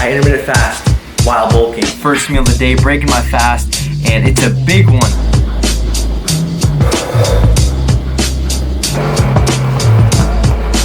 I intermittent fast while bulking. First meal of the day, breaking my fast, and it's a big one.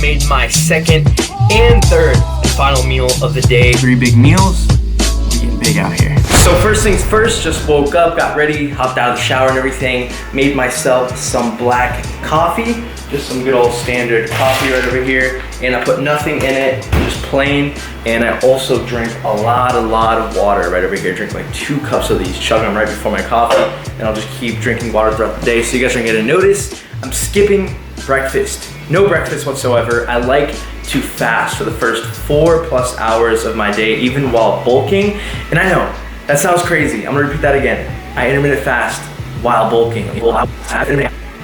Made my second and third and final meal of the day. 3 big meals, we're getting big out here. So first things first, just woke up, got ready, hopped out of the shower and everything, made myself some black coffee, just some good old standard coffee right over here, and I put nothing in it, just plain, and I also drink a lot of water right over here. Drink like 2 cups of these, chug them right before my coffee, and I'll just keep drinking water throughout the day. So you guys are gonna notice, I'm skipping breakfast. No breakfast whatsoever. I like to fast for the first 4+ hours of my day, even while bulking. And I know, that sounds crazy. I'm gonna repeat that again. I intermittent fast while bulking.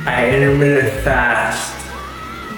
I intermittent fast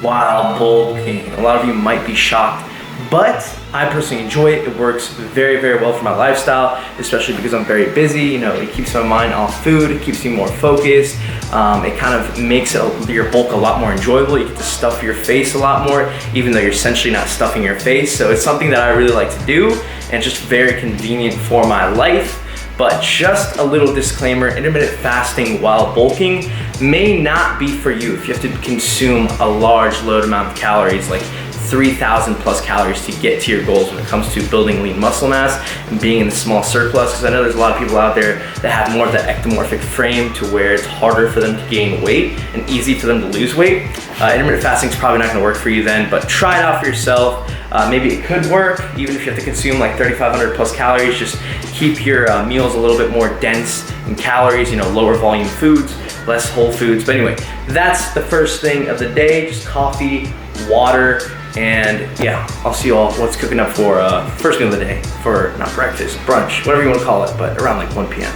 while bulking. A lot of you might be shocked, but I personally enjoy it. It works very well for my lifestyle, especially because I'm very busy. You know, it keeps my mind off food, it keeps me more focused. It kind of makes your bulk a lot more enjoyable. You get to stuff your face a lot more, even though you're essentially not stuffing your face. So it's something that I really like to do, and just very convenient for my life. But just a little disclaimer, intermittent fasting while bulking may not be for you if you have to consume a large load amount of calories, like 3,000 plus calories to get to your goals when it comes to building lean muscle mass and being in the small surplus. Because I know there's a lot of people out there that have more of that ectomorphic frame to where it's harder for them to gain weight and easy for them to lose weight. Intermittent fasting is probably not gonna work for you then, but try it out for yourself. Maybe it could work, even if you have to consume like 3,500 plus calories. Just keep your meals a little bit more dense in calories, you know, lower volume foods, less whole foods. But anyway, that's the first thing of the day, just coffee, water, and yeah, I'll see you all what's cooking up for first meal of the day, for not breakfast, brunch, whatever you want to call it, but around like 1 p.m.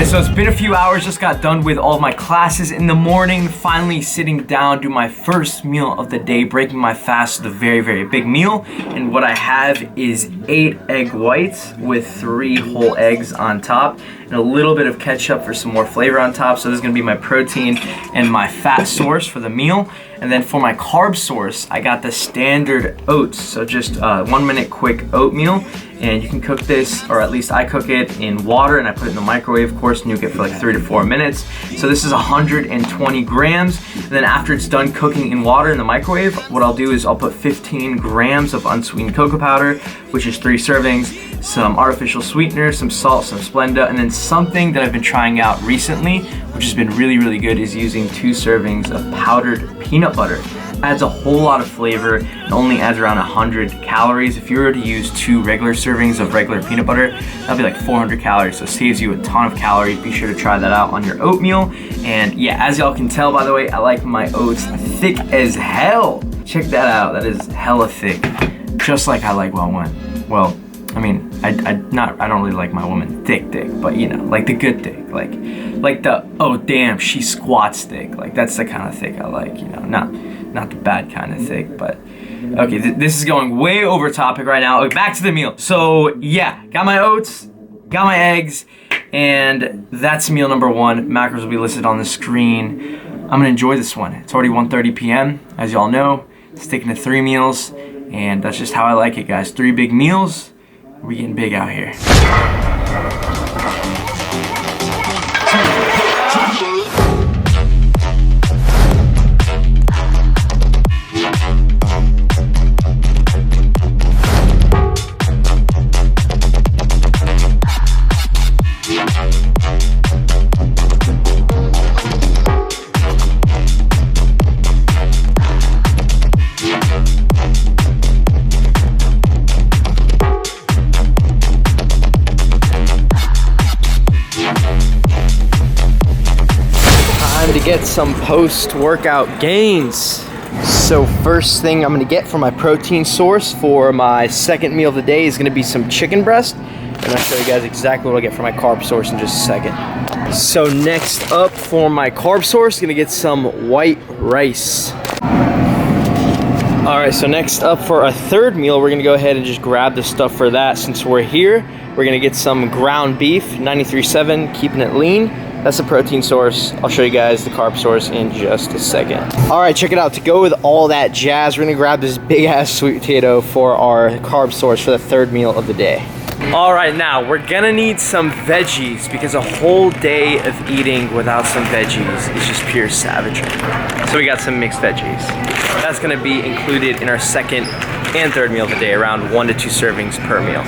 So it's been a few hours, just got done with all of my classes in the morning, finally sitting down, do my first meal of the day, breaking my fast to the very big meal. And what I have is 8 egg whites with 3 whole eggs on top and a little bit of ketchup for some more flavor on top. So this is gonna be my protein and my fat source for the meal. And then for my carb source, I got the standard oats. So just 1 minute quick oatmeal. And you can cook this, or at least I cook it in water, and I put it in the microwave, of course, and nuke it for like 3 to 4 minutes. So this is 120 grams. And then after it's done cooking in water in the microwave, what I'll do is I'll put 15 grams of unsweetened cocoa powder, which is 3 servings, some artificial sweetener, some salt, some Splenda, and then something that I've been trying out recently, which has been really good, is using 2 servings of powdered peanut butter. Adds a whole lot of flavor and only adds around 100 calories. If you were to use 2 regular servings of regular peanut butter, that'd be like 400 calories, so it saves you a ton of calories. Be sure to try that out on your oatmeal. And yeah, as y'all can tell, by the way, I like my oats thick as hell. Check that out, that is hella thick. Just like I like my woman. Well, I mean, I don't really like my woman thick, but you know, like the good thick, like the, oh damn, she squats thick. Like that's the kind of thick I like, you know, not the bad kind of thick, but okay, this is going way over topic right now. Okay, back to the meal. So yeah, got my oats, got my eggs, and that's meal number 1. Macros will be listed on the screen. I'm gonna enjoy this one. It's already 1:30 p.m. as y'all know. Sticking to 3 meals, and that's just how I like it, guys. 3 big meals. We're getting big out here. Get some post-workout gains. So first thing I'm gonna get for my protein source for my second meal of the day is gonna be some chicken breast. And I'll show you guys exactly what I get for my carb source in just a second. So next up for my carb source, gonna get some white rice. All right, so next up for our third meal, we're gonna go ahead and just grab the stuff for that. Since we're here, we're gonna get some ground beef, 93.7, keeping it lean. That's the protein source. I'll show you guys the carb source in just a second. All right, check it out. To go with all that jazz, we're gonna grab this big ass sweet potato for our carb source for the third meal of the day. All right, now we're gonna need some veggies because a whole day of eating without some veggies is just pure savagery. So we got some mixed veggies. That's gonna be included in our second and third meal of the day, around 1 to 2 servings per meal.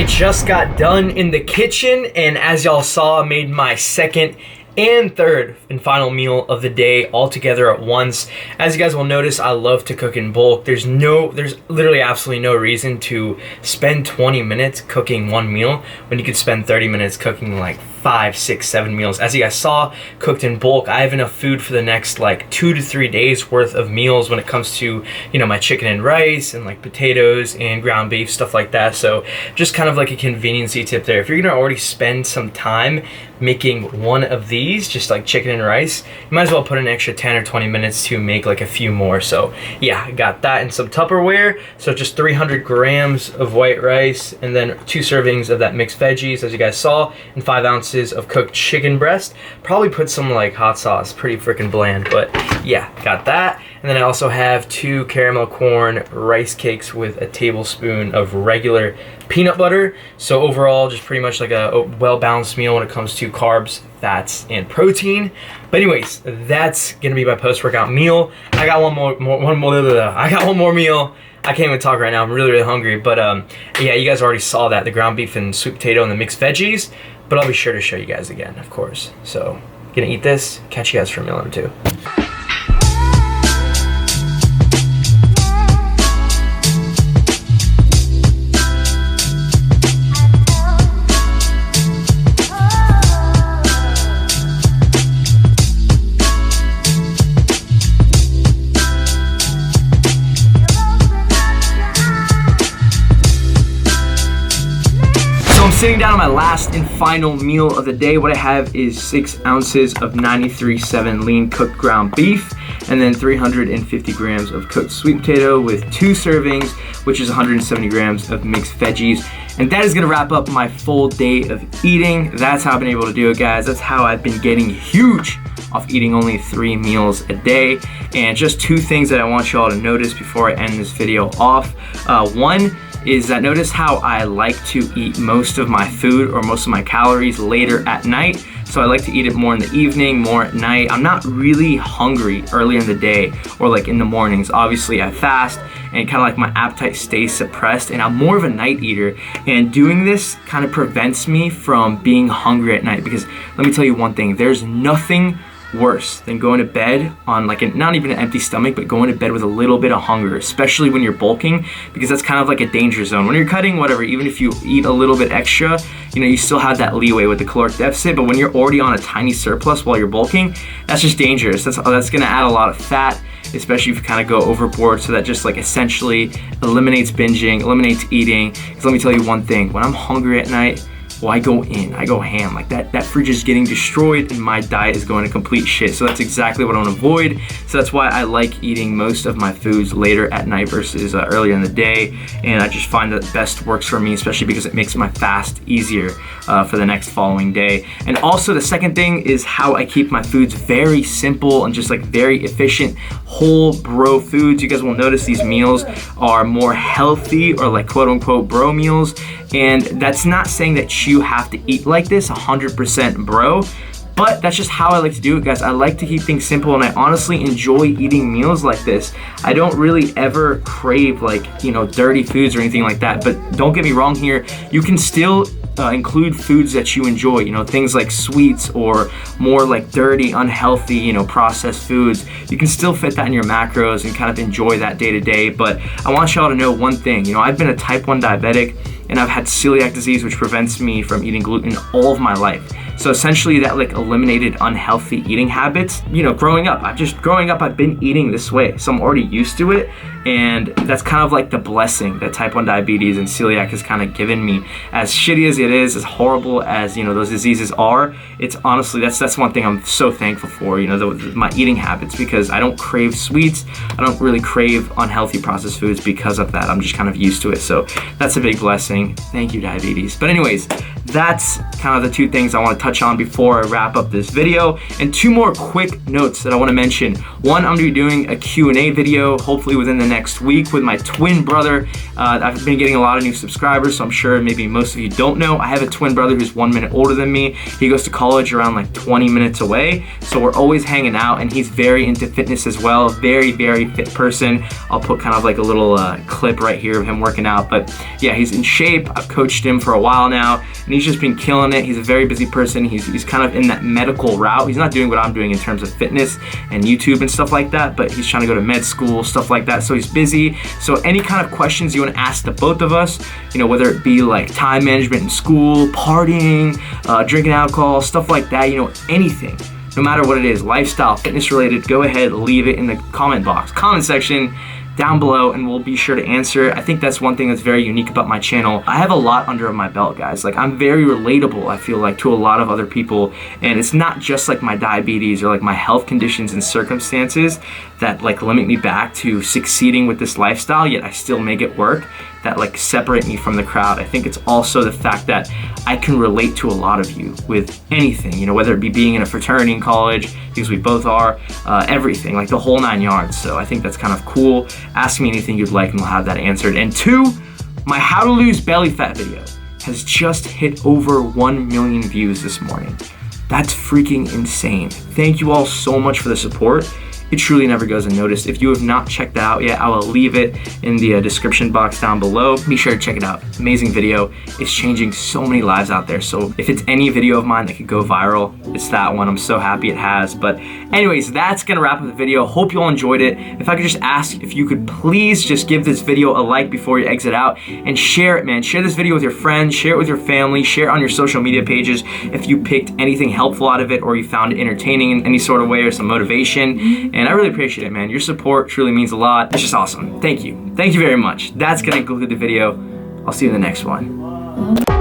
Just got done in the kitchen, and as y'all saw, I made my second and third and final meal of the day all together at once. As you guys will notice, I love to cook in bulk. There's literally absolutely no reason to spend 20 minutes cooking one meal when you could spend 30 minutes cooking like 5, 6, 7 meals. As you guys saw, cooked in bulk, I have enough food for the next like 2 to 3 days worth of meals when it comes to, you know, my chicken and rice and like potatoes and ground beef, stuff like that. So just kind of like a conveniency tip there. If you're gonna already spend some time making one of these, just like chicken and rice, you might as well put an extra 10 or 20 minutes to make like a few more. So yeah, I got that in some Tupperware. So just 300 grams of white rice, and then 2 servings of that mixed veggies, as you guys saw, and 5 ounces of cooked chicken breast. Probably put some like hot sauce, pretty freaking bland, but yeah, got that. And then I also have 2 caramel corn rice cakes with a tablespoon of regular peanut butter. So overall, just pretty much like a well-balanced meal when it comes to carbs, fats, and protein. But anyways, that's gonna be my post-workout meal. I got one more meal. I can't even talk right now. I'm really hungry. But yeah, you guys already saw that, the ground beef and sweet potato and the mixed veggies. But I'll be sure to show you guys again, of course. So, gonna eat this. Catch you guys for meal number 2. Sitting down on my last and final meal of the day. What I have is 6 ounces of 93.7 lean cooked ground beef, and then 350 grams of cooked sweet potato with 2 servings, which is 170 grams of mixed veggies. And that is gonna wrap up my full day of eating. That's how I've been able to do it, guys. That's how I've been getting huge off eating only 3 meals a day. And just 2 things that I want you all to notice before I end this video off. One is that notice how I like to eat most of my food or most of my calories later at night. So I like to eat it more in the evening, more at night. I'm not really hungry early in the day or like in the mornings. Obviously I fast and kind of like my appetite stays suppressed, and I'm more of a night eater. And doing this kind of prevents me from being hungry at night, because let me tell you one thing, there's nothing worse than going to bed on like not even an empty stomach, but going to bed with a little bit of hunger, especially when you're bulking, because that's kind of like a danger zone. When you're cutting, whatever, even if you eat a little bit extra, you know, you still have that leeway with the caloric deficit, but when you're already on a tiny surplus while you're bulking, that's just dangerous. That's gonna add a lot of fat, especially if you kind of go overboard. So that just like essentially eliminates binging, eliminates eating. Because let me tell you one thing, when I'm hungry at night, well, I go ham. Like that fridge is getting destroyed and my diet is going to complete shit. So that's exactly what I want to avoid. So that's why I like eating most of my foods later at night versus earlier in the day. And I just find that best works for me, especially because it makes my fast easier for the next following day. And also the second thing is how I keep my foods very simple and just like very efficient, whole bro foods. You guys will notice these meals are more healthy, or like quote unquote bro meals. And that's not saying that you have to eat like this 100% bro, but that's just how I like to do it, guys. I like to keep things simple, and I honestly enjoy eating meals like this. I don't really ever crave like, you know, dirty foods or anything like that, but don't get me wrong here, you can still include foods that you enjoy, you know, things like sweets or more like dirty, unhealthy, you know, processed foods. You can still fit that in your macros and kind of enjoy that day to day. But I want y'all to know one thing, you know, I've been a type 1 diabetic and I've had celiac disease, which prevents me from eating gluten all of my life. So essentially that like eliminated unhealthy eating habits. You know, growing up, I've been eating this way. So I'm already used to it. And that's kind of like the blessing that type 1 diabetes and celiac has kind of given me. As shitty as it is, as horrible as, you know, those diseases are, it's honestly, that's one thing I'm so thankful for, you know, my eating habits, because I don't crave sweets. I don't really crave unhealthy processed foods because of that. I'm just kind of used to it. So that's a big blessing. Thank you, diabetes. But anyways, that's kind of the two things I want to touch on before I wrap up this video. And two more quick notes that I want to mention. One, I'm going to be doing a Q&A video, hopefully within the next week, with my twin brother. I've been getting a lot of new subscribers, so I'm sure maybe most of you don't know. I have a twin brother who's 1 minute older than me. He goes to college around like 20 minutes away. So we're always hanging out, and he's very into fitness as well. Very, very fit person. I'll put kind of like a little clip right here of him working out. But yeah, he's in shape. I've coached him for a while now, and he's just been killing it. He's a very busy person. He's kind of in that medical route. He's not doing what I'm doing in terms of fitness and YouTube and stuff like that, but he's trying to go to med school, stuff like that. So he's busy. So any kind of questions you want to ask the both of us, you know, whether it be like time management in school, partying, drinking alcohol, stuff like that, you know, anything, no matter what it is, lifestyle, fitness related, go ahead, leave it in the comment section down below, and we'll be sure to answer. I think that's one thing that's very unique about my channel. I have a lot under my belt, guys. Like, I'm very relatable, I feel like, to a lot of other people, and it's not just like my diabetes or like my health conditions and circumstances that like limit me back to succeeding with this lifestyle, yet I still make it work, that like separate me from the crowd. I think it's also the fact that I can relate to a lot of you with anything, you know, whether it be being in a fraternity in college, because we both are, everything, like the whole 9 yards. So I think that's kind of cool. Ask me anything you'd like and we'll have that answered. And two, my how to lose belly fat video has just hit over 1 million views this morning. That's freaking insane. Thank you all so much for the support. It truly never goes unnoticed. If you have not checked that out yet, I will leave it in the description box down below. Be sure to check it out. Amazing video. It's changing so many lives out there. So if it's any video of mine that could go viral, it's that one. I'm so happy it has. But anyways, that's gonna wrap up the video. Hope you all enjoyed it. If I could just ask if you could please just give this video a like before you exit out, and share it, man. Share this video with your friends, share it with your family, share it on your social media pages if you picked anything helpful out of it, or you found it entertaining in any sort of way, or some motivation. And I really appreciate it, man. Your support truly means a lot. It's just awesome. Thank you. Thank you very much. That's gonna conclude the video. I'll see you in the next one.